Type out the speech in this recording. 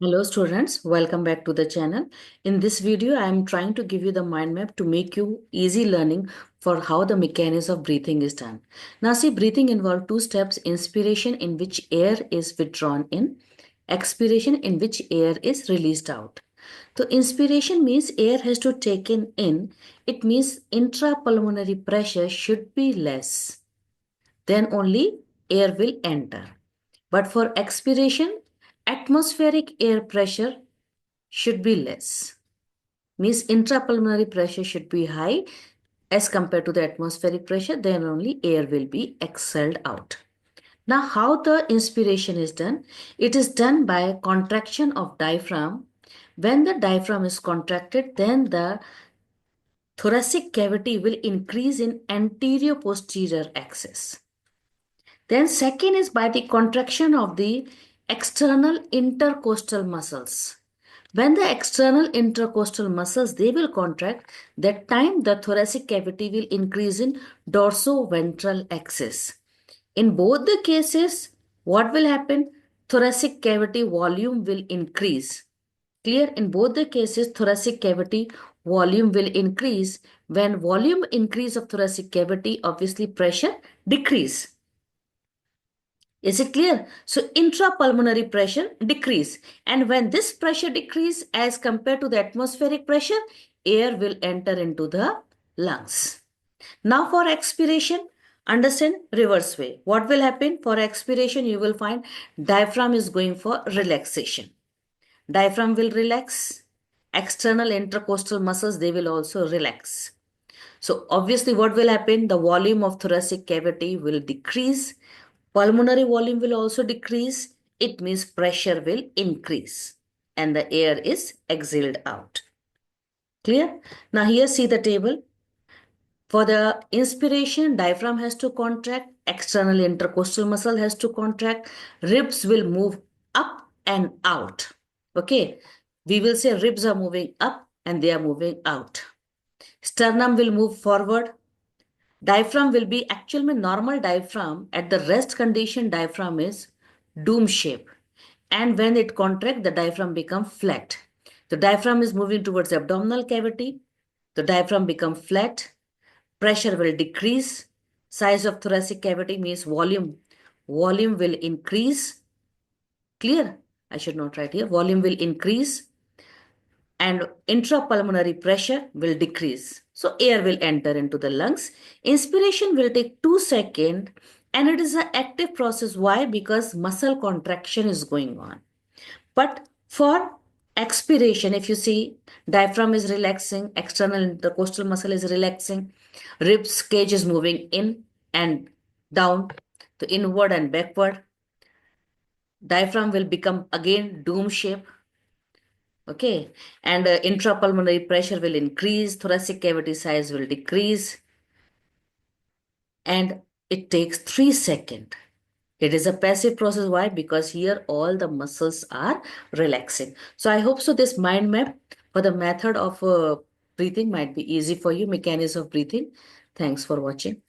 Hello students, welcome back to the channel. In this video, I am trying to give you the mind map to make you easy learning for how the mechanism of breathing is done. Now see, breathing involves two steps: inspiration, in which air is withdrawn in; expiration, in which air is released out. So inspiration means air has to taken in. It means intrapulmonary pressure should be less. Then only air will enter. But for expiration, atmospheric air pressure should be less. Means intrapulmonary pressure should be high as compared to the atmospheric pressure, then only air will be exhaled out. Now, how the inspiration is done? It is done by contraction of diaphragm. When the diaphragm is contracted, then the thoracic cavity will increase in anterior posterior axis. Then second is by the contraction of the external intercostal muscles. When the external intercostal muscles they will contract, that time the thoracic cavity will increase in dorsoventral axis. In both the cases, what will happen? Thoracic cavity volume will increase. Clear? In both the cases, thoracic cavity volume will increase. When volume increase of thoracic cavity, obviously pressure decrease. Is it clear? So intrapulmonary pressure decrease. And when this pressure decrease as compared to the atmospheric pressure, air will enter into the lungs. Now for expiration, understand reverse way. What will happen? For expiration, you will find diaphragm is going for relaxation. Diaphragm will relax. External intercostal muscles, they will also relax. So obviously what will happen? The volume of thoracic cavity will decrease. Pulmonary volume will also decrease. It means pressure will increase and the air is exhaled out. Clear? Now here see the table. For the inspiration, diaphragm has to contract, external intercostal muscle has to contract, ribs will move up and out. Okay, we will say ribs are moving up and they are moving out. Sternum will move forward. Diaphragm will be actually normal diaphragm. At the rest condition, diaphragm is dome shape. And when it contracts, the diaphragm becomes flat. The diaphragm is moving towards the abdominal cavity. The diaphragm becomes flat. Pressure will decrease. Size of thoracic cavity means volume. Volume will increase. Clear? I should not write here. Volume will increase and intrapulmonary pressure will decrease. So air will enter into the lungs. Inspiration will take 2 seconds and it is an active process. Why? Because muscle contraction is going on. But for expiration, if you see diaphragm is relaxing, external intercostal muscle is relaxing, ribs cage is moving in and down, to inward and backward. Diaphragm will become again dome shape. Okay, and intrapulmonary pressure will increase, thoracic cavity size will decrease, and it takes 3 seconds. It is a passive process. Why? Because here all the muscles are relaxing. So I hope so this mind map for the method of breathing might be easy for you, mechanism of breathing. Thanks for watching.